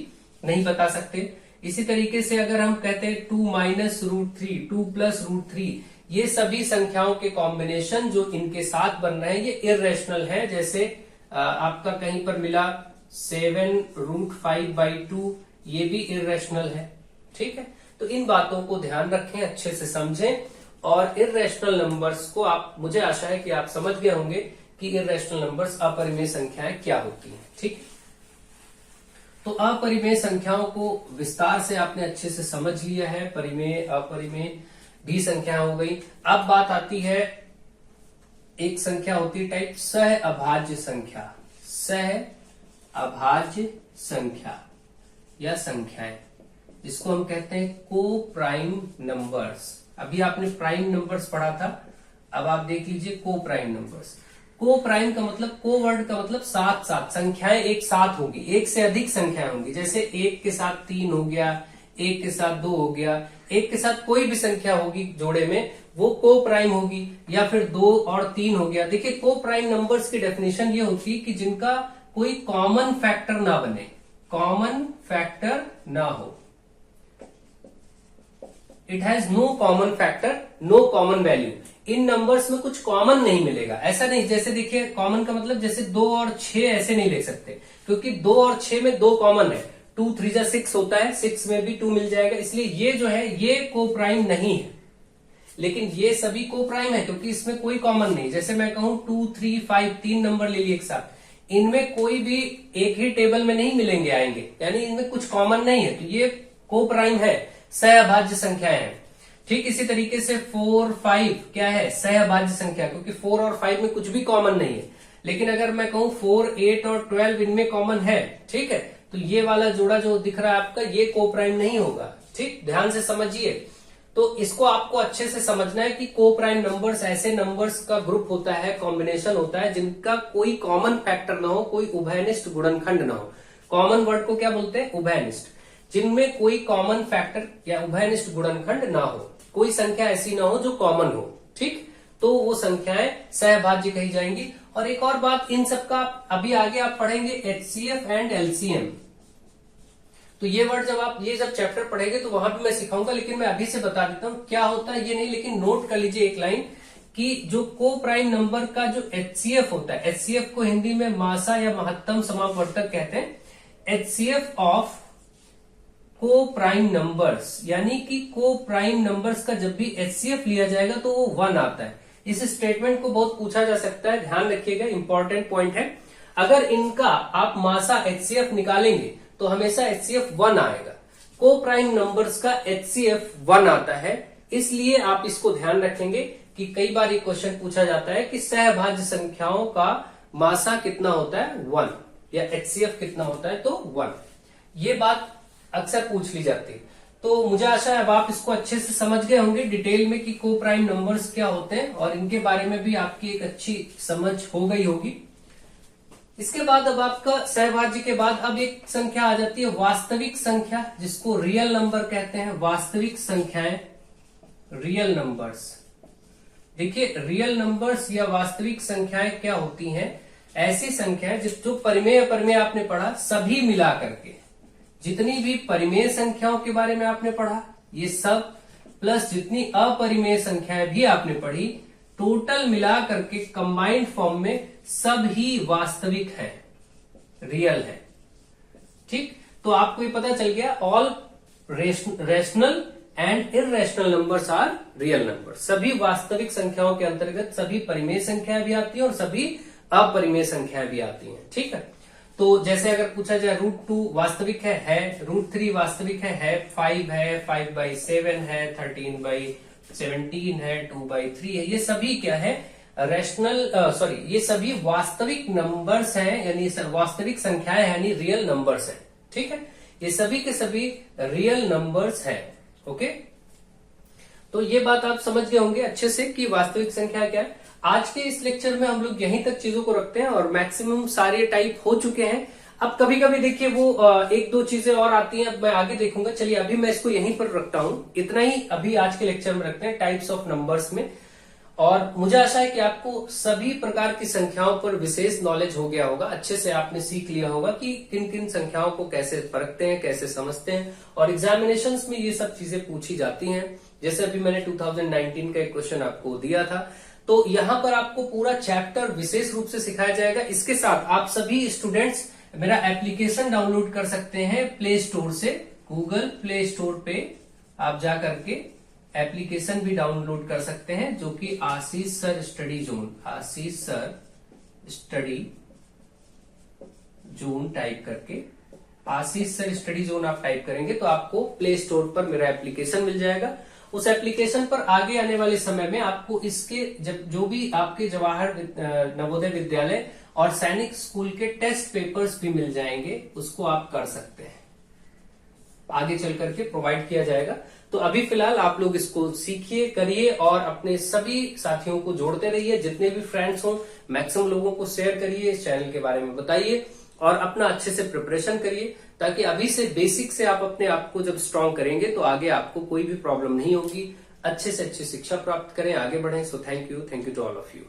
नहीं बता सकते। इसी तरीके से अगर हम कहते हैं 2 - √3, 2 + √3, ये सभी संख्याओं के कॉम्बिनेशन जो इनके साथ बन रहे हैं ये इररेशनल है। जैसे आपका कहीं पर मिला 7 √5/2, ये भी इररेशनल है, ठीक है। तो इन बातों को ध्यान रखें, अच्छे से समझें, और इररेशनल नंबर्स को आप, मुझे आशा है कि आप समझ गए होंगे कि इररेशनल नंबर्स अपरिमेय संख्याएं क्या होती हैं, ठीक। तो अपरिमेय संख्याओं को विस्तार से आपने अच्छे से समझ लिया है, परिमेय अपरिमेय भी संख्या हो गई। अब बात आती है, एक संख्या होती है टाइप सह अभाज्य संख्या, सह अभाज्य संख्या या संख्याएं, जिसको हम कहते हैं को प्राइम नंबर्स। अभी आपने प्राइम नंबर्स पढ़ा था, अब आप देख लीजिए को प्राइम नंबर्स। को प्राइम का मतलब, को वर्ड का मतलब साथ साथ, संख्याएं एक साथ होगी, एक से अधिक संख्याएं होंगी। जैसे 1 के साथ 3 हो गया, 1 के साथ 2 हो गया, 1 के साथ कोई भी संख्या होगी जोड़े में, वो को प्राइम होगी। या फिर 2 और 3 हो गया। देखिए, को प्राइम नंबर्स की डेफिनेशन ये होती है कि जिनका कोई कॉमन फैक्टर ना बने, कॉमन फैक्टर ना हो। It has no common factor, no common value. इन नंबर्स में कुछ कॉमन नहीं मिलेगा, ऐसा नहीं। जैसे देखिए, कॉमन का मतलब जैसे 2 और 6 ऐसे नहीं लिख सकते, क्योंकि 2 और 6 में 2 कॉमन है। 2 × 3 = 6 होता है, 6 में भी 2 मिल जाएगा, इसलिए ये जो है ये को प्राइम नहीं है। लेकिन ये सभी को प्राइम है, क्योंकि इसमें कोई कॉमन नहीं। जैसे मैं कहूं 2, 3, 5, 3 नंबर ले लिए एक साथ, इनमें कोई भी एक ही टेबल में नहीं मिलेंगे, आएंगे, यानी इनमें कुछ कॉमन नहीं है, तो ये को प्राइम है, सहअभाज्य संख्याएं हैं। ठीक इसी तरीके से 4, 5 क्या है, सहअभाज्य संख्या, क्योंकि 4 और 5 में कुछ भी कॉमन नहीं है। लेकिन अगर मैं कहूं 4, 8 और 12 इनमें कॉमन है, ठीक है, तो ये वाला जोड़ा जो दिख रहा है आपका, ये को प्राइम नहीं होगा। ठीक, ध्यान से समझिए। तो इसको आपको अच्छे से समझना है कि को प्राइम नंबर्स ऐसे नंबर्स का ग्रुप होता है, कॉम्बिनेशन होता है, जिनका कोई कॉमन फैक्टर ना हो, कोई उभयनिष्ठ गुणनखंड ना हो। कॉमन वर्ड को क्या बोलते हैं, उभयनिष्ठ। जिनमें कोई कॉमन फैक्टर या उभयनिष्ठ गुणनखंड ना हो, कोई संख्या ऐसी ना हो जो कॉमन हो। ठीक, तो वो संख्याएं सहभाज्य कही जाएंगी। और एक और बात, इन सबका अभी आगे आप पढ़ेंगे HCF एंड LCM। तो ये वर्ड जब चैप्टर पढ़ेंगे तो वहां भी मैं सिखाऊंगा, लेकिन मैं अभी से बता देता हूं क्या होता है ये नहीं। लेकिन नोट कर लीजिए एक लाइन कि जो को प्राइम नंबर का जो HCF होता है, HCF को हिंदी में मासा या महत्तम समापवर्तक कहते हैं। HCF ऑफ को प्राइम नंबर्स, यानी कि को प्राइम नंबर्स का जब भी HCF लिया जाएगा तो वो 1 आता है। इस स्टेटमेंट को बहुत पूछा जा सकता है, ध्यान रखिएगा, इंपॉर्टेंट पॉइंट है। अगर इनका आप मासा HCF निकालेंगे तो हमेशा HCF 1 आएगा। को प्राइम नंबर्स का HCF 1 आता है, इसलिए आप इसको ध्यान रखेंगे कि कई बार ये क्वेश्चन पूछा जाता है कि सहभाज्य संख्याओं का मासा कितना होता है 1 या HCF कितना होता है तो 1। ये बात अक्सर पूछ ली जाती है। तो मुझे आशा है अब आप इसको अच्छे से समझ गए होंगे डिटेल में कि को प्राइम नंबर्स क्या होते हैं और इनके बारे में भी आपकी एक अच्छी समझ हो गई होगी। इसके बाद अब आपका सहभाज्य के बाद अब एक संख्या आ जाती है वास्तविक संख्या, जिसको रियल नंबर कहते हैं। वास्तविक संख्याएं, रियल नंबर्स। देखिए रियल नंबर्स या वास्तविक संख्याएं क्या होती हैं? ऐसी संख्याएं जो परिमेय अपरिमेय आपने पढ़ा सभी मिला करके, जितनी भी परिमेय संख्याओं के बारे में आपने पढ़ा ये सब प्लस जितनी अपरिमेय संख्याएं भी आपने पढ़ी, टोटल मिला करके कंबाइंड फॉर्म में सब ही वास्तविक है, रियल है। ठीक, तो आपको ये पता चल गया all rational and irrational numbers are real number. सभी वास्तविक संख्याओं के अंतर्गत सभी परिमेय संख्याएं भी आती हैं और सभी अपरिमेय संख्याएं भी आती हैं। ठीक है, तो जैसे अगर पूछा जाए √2 वास्तविक है, √3 वास्तविक है, 5 है, 5/7 है, 13/17 है, 2/3 है। ये सभी क्या है? रेशनल ये सभी वास्तविक नंबर्स हैं, यानी वास्तविक संख्याएं यानी रियल नंबर्स हैं। ठीक है, ये सभी के सभी रियल नंबर्स हैं। ओके, तो ये बात आप समझ गए होंगे अच्छे से कि वास्तविक संख्या क्या है। आज के इस लेक्चर में हम लोग यहीं तक चीजों को रखते हैं और मैक्सिमम सारे टाइप हो चुके हैं। अब कभी कभी देखिए वो एक दो चीजें और आती हैं, अब मैं आगे देखूंगा। चलिए अभी मैं इसको यहीं पर रखता हूं, इतना ही अभी आज के लेक्चर में रखते हैं टाइप्स ऑफ नंबर्स में। और मुझे आशा है कि आपको सभी प्रकार की संख्याओं पर विशेष नॉलेज हो गया होगा, अच्छे से आपने सीख लिया होगा कि किन किन संख्याओं को कैसे परखते हैं, कैसे समझते हैं। और एग्जामिनेशंस में ये सब चीजें पूछी जाती हैं। जैसे अभी मैंने 2019 का एक क्वेश्चन आपको दिया था, तो यहां पर आपको पूरा चैप्टर विशेष रूप से सिखाया जाएगा। इसके साथ आप सभी स्टूडेंट्स मेरा एप्लीकेशन डाउनलोड कर सकते हैं प्ले स्टोर से। गूगल प्ले स्टोर पे आप जा करके एप्लीकेशन भी डाउनलोड कर सकते हैं, जो कि आशीष सर स्टडी जोन, आशीष सर स्टडी जोन टाइप करके, आशीष सर स्टडी जोन आप टाइप करेंगे तो आपको प्ले स्टोर पर मेरा एप्लीकेशन मिल जाएगा। उस एप्लीकेशन पर आगे आने वाले समय में आपको इसके जो भी आपके जवाहर नवोदय विद्यालय और सैनिक स्कूल के टेस्ट पेपर्स भी मिल जाएंगे, उसको आप कर सकते हैं, आगे चल करके प्रोवाइड किया जाएगा। तो अभी फिलहाल आप लोग इसको सीखिए, करिए और अपने सभी साथियों को जोड़ते रहिए। जितने भी फ्रेंड्स हो मैक्सिमम लोगों को शेयर करिए, इस चैनल के बारे में बताइए और अपना अच्छे से प्रिपरेशन करिए, ताकि अभी से बेसिक से आप अपने आप को जब स्ट्रांग करेंगे तो आगे आपको कोई भी प्रॉब्लम नहीं होगी। अच्छे से अच्छी शिक्षा प्राप्त करें, आगे बढ़ें। So thank you to all of you.